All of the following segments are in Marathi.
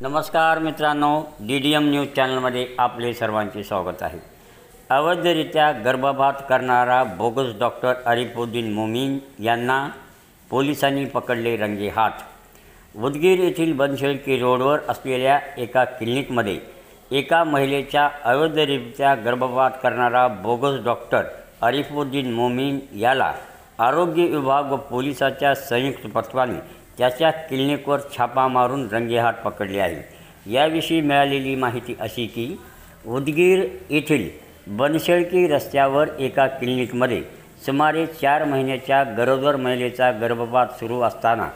नमस्कार मित्रांनो, DDM न्यूज चॅनलमध्ये आपले सर्वांचे स्वागत आहे। अवैधरित्या गर्भपात करणारा बोगस डॉक्टर आरिफुद्दीन मोमीन यांना पोलिसांनी पकडले रंगेहात। उदगीर येथील बनशेळकी रोडवर असलेल्या एका क्लिनिकमध्ये एका महिलेचा अवैधरित्या गर्भपात करणारा बोगस डॉक्टर आरिफुद्दीन मोमीन याला आरोग्य विभाग व पोलिसांच्या संयुक्त पथकाने त्याच्या क्लिनिकवर छापा मारून रंगेहात पकडले आहे। याविषयी मिळालेली माहिती अशी की उदगीर येथील बनशेळकी रस्त्यावर एका क्लिनिकमध्ये सुमारे 4 महिन्याच्या गरोदर महिलेचा गर्भपात सुरू असताना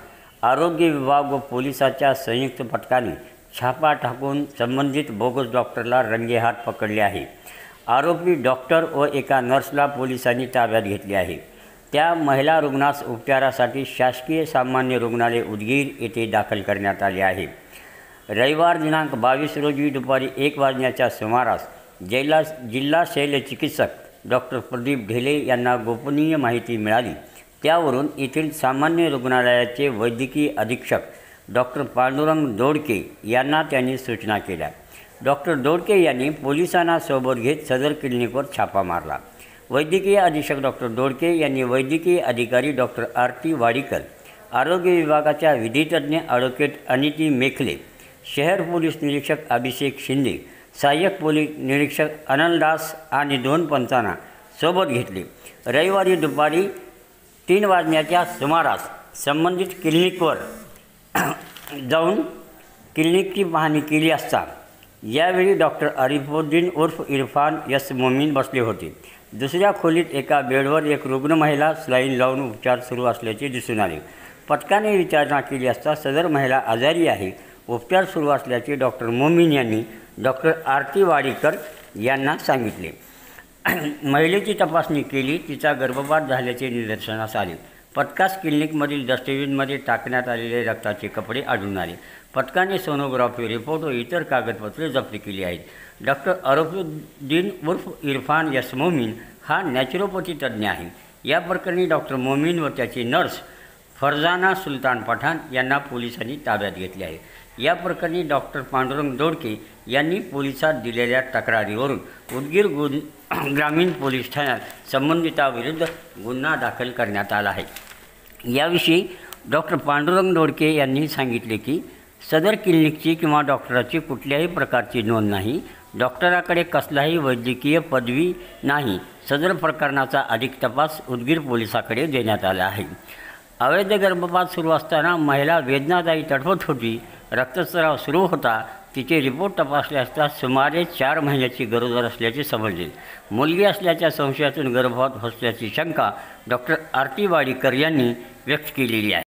आरोग्य विभाग व पोलिसांच्या संयुक्त पथकाने छापा टाकून संबंधित बोगस डॉक्टरला रंगेहात पकडले आहे। आरोपी डॉक्टर व एका नर्सला पोलिसांनी ताब्यात घेतले आहे। त्या महिला रुग्णास उपचारासाठी शासकीय सामान्य रुग्णालय उदगीर येथे दाखल करण्यात आले आहे। रविवार दिनांक 22 रोजी दुपारी 1 वाजण्याच्या सुमारास जिल्हा शल्यचिकित्सक डॉक्टर प्रदीप ढेले यांना गोपनीय माहिती मिळाली। त्यावरून येथील सामान्य रुग्णालयाचे वैद्यकीय अधीक्षक डॉक्टर पांडुरंग दोडके यांना त्यांनी सूचना केल्या। डॉक्टर दोडके यांनी पोलिसांना सोबत घेत सदर क्लिनिकवर छापा मारला। वैद्यकीय अधीक्षक डॉक्टर दोडके यांनी वैद्यकीय अधिकारी डॉक्टर आरती वाडीकर, आरोग्य विभागाच्या विधितज्ञ ॲडव्होकेट अनिती मेखले, शहर पोलीस निरीक्षक अभिषेक शिंदे, सहाय्यक पोलीस निरीक्षक अनलदास आणि 2 पंचांना सोबत घेतले। रविवारी दुपारी 3 वाजण्याच्या सुमारास संबंधित क्लिनिकवर जाऊन क्लिनिकची पाहणी केली असता यावेळी डॉक्टर आरिफुद्दीन उर्फ इरफान यस मोमीन बसले होते। दुसऱ्या खोलीत एका बेडवर एक रुग्ण महिला स्लाईन लावून उपचार सुरू असल्याचे दिसून आले। पथकाने विचारणा केली असता सदर महिला आजारी आहे, उपचार सुरू असल्याचे डॉक्टर मोमीन यांनी डॉक्टर आरती वाडीकर यांना सांगितले। महिलेची तपासणी केली, तिचा गर्भपात झाल्याचे निदर्शनास आले। पथकास क्लिनिकमधील डस्टबिनमध्ये टाकण्यात आलेले रक्ताचे कपडे आढळून आले। पथकाने सोनोग्राफी रिपोर्ट व इतर कागदपत्रे जप्त केली आहेत। डॉक्टर आरिफुद्दीन उर्फ इरफान यस मोमीन हा नॅचरोपॅथी तज्ज्ञ आहे। या प्रकरणी डॉक्टर मोमीन व त्याची नर्स फरजाना सुलतान पठाण यांना पोलिसांनी ताब्यात घेतले आहे। या प्रकरणी डॉक्टर पांडुरंग दोडके यांनी पोलिसात दिलेल्या तक्रारीवरून उदगीर ग्रामीण पोलीस ठाण्यात संबंधिताविरुद्ध गुन्हा दाखल करण्यात आला आहे। याविषयी डॉक्टर पांडुरंग दोडके यांनी सांगितले की सदर क्लिनिकची किंवा डॉक्टराची कुठल्याही प्रकारची नोंद नाही, डॉक्टराकडे कसलाही वैद्यकीय पदवी नाही। सदर प्रकरणाचा अधिक तपास उदगीर पोलिसांकडे देण्यात आला आहे। अवैध गर्भपात सुरू असताना महिला वेदनादायी तडफत होती, रक्तस्राव सुरू होता। तिचे रिपोर्ट तपासले असता सुमारे 4 महिन्याची गरोदर असल्याचे समजले। मुलगी असल्याच्या संशयातून गर्भपात असल्याची शंका डॉक्टर आरती वाडीकर यांनी व्यक्त केलेली आहे।